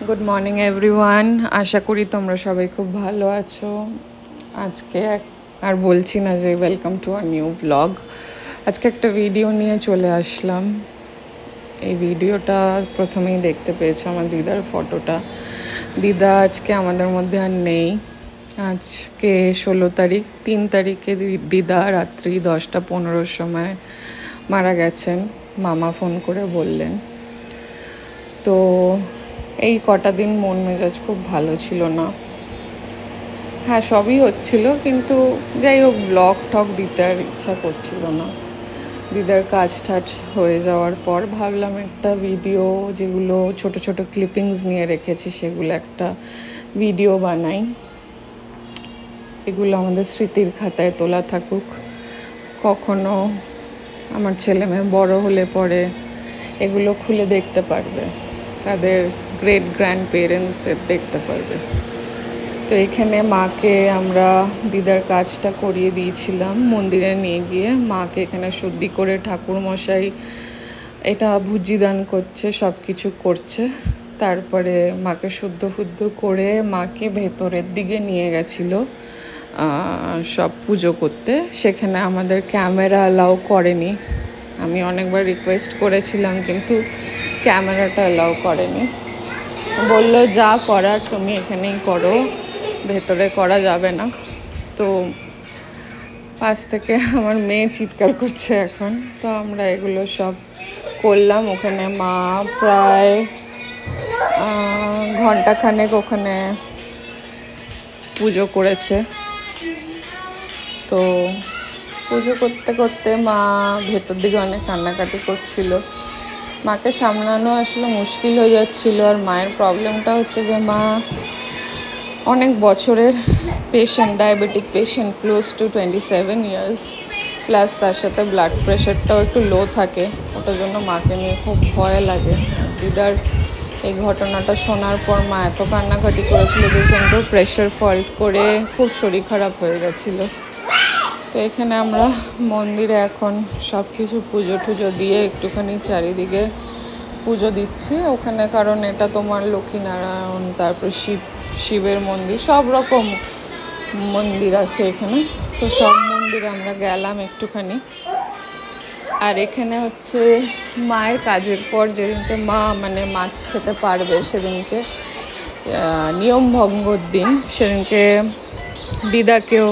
Good morning everyone. আশা করি তোমরা সবাই খুব ভালো আছো। আজকে আর বলছি না যে welcome to a new blog. আজকে একটা ভিডিও নিয়ে চলে আসলাম। এই ভিডিওটা প্রথমেই দেখতে পেয়েছো আমার দিদার ফটোটা। দিদা আজকে আমাদের মধ্যে আর নেই। আজকে 16 তারিখ, 3 তারিখে দিদা রাত্রি 10:15 সময় মারা গেছেন, মামা ফোন করে বললেন। তো এই কটা দিন মন মেজাজ খুব ভালো ছিল না। হ্যাঁ, সবই হচ্ছিল, কিন্তু যাই হোক ব্লগ টক দিতে আর ইচ্ছা করছিল না। দিদার কাজ টাজ হয়ে যাওয়ার পর ভাবলাম একটা ভিডিও, যেগুলো ছোট ছোট ক্লিপিংস নিয়ে রেখেছি সেগুলো একটা ভিডিও বানাই। এগুলো আমাদের স্মৃতির খাতায় তোলা থাকুক। কখনো আমার ছেলে মেয়ে বড় হলে পরে এগুলো খুলে দেখতে পারবে, তাদের গ্রেট গ্র্যান্ড পেরেন্টসদের দেখতে পারবে। তো এখানে মাকে আমরা দিদার কাজটা করিয়ে দিয়েছিলাম মন্দিরে নিয়ে গিয়ে। মাকে এখানে শুদ্ধি করে ঠাকুরমশাই এটা ভুজিদান করছে, সব কিছু করছে। তারপরে মাকে শুদ্ধ করে মাকে ভেতরের দিকে নিয়ে গেছিলো সব পুজো করতে। সেখানে আমাদের ক্যামেরা অ্যালাউ করেনি। আমি অনেকবার রিকোয়েস্ট করেছিলাম, কিন্তু ক্যামেরাটা অ্যালাউ করেনি। বলল যা করার তুমি এখানেই করো, ভেতরে করা যাবে না। তো পাশ থেকে আমার মেয়ে চিৎকার করছে এখন। তো আমরা এগুলো সব করলাম। ওখানে মা প্রায় ঘন্টাখানেক ওখানে পুজো করেছে। তো পুজো করতে করতে মা ভেতর দিকে অনেক কান্নাকাটি করছিল। মাকে সামলানো আসলে মুশকিল হয়ে যাচ্ছিল। আর মায়ের প্রবলেমটা হচ্ছে যে মা অনেক বছরের patient, diabetic patient, close two 27 years, plus তার সাথে ব্লাড প্রেশারটাও একটু লো থাকে। ওটার জন্য মাকে নিয়ে খুব ভয় লাগে। দিদার এই ঘটনাটা শোনার পর মা এত কান্নাকাটি করেছিল যে সেখানে প্রেশার ফল্ট করে খুব শরীর খারাপ হয়ে গেছিলো। তো এখানে আমরা মন্দিরে এখন সব কিছু পুজো টুজো দিয়ে একটুখানি চারিদিকে পুজো দিচ্ছি ওখানে, কারণ এটা তোমার লক্ষ্মীনারায়ণ, তারপর শিবের মন্দির, সব রকম মন্দির আছে এখানে। তো সব মন্দিরে আমরা গেলাম একটুখানি। আর এখানে হচ্ছে মায়ের কাজের পর যেদিনকে মা মাছ খেতে পারবে, সেদিনকে নিয়ম ভঙ্গর দিন, সেদিনকে দিদাকেও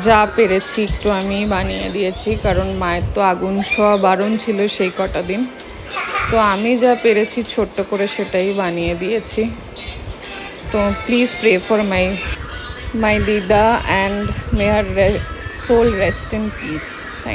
যা পেরেছি একটু আমি বানিয়ে দিয়েছি, কারণ মায়ের তো আগুন ছোঁয়া বারণ ছিল সেই কটা দিন। তো আমি যা পেরেছি ছোট্ট করে সেটাই বানিয়ে দিয়েছি। তো please pray for my dida, and may her soul rest in peace. Thank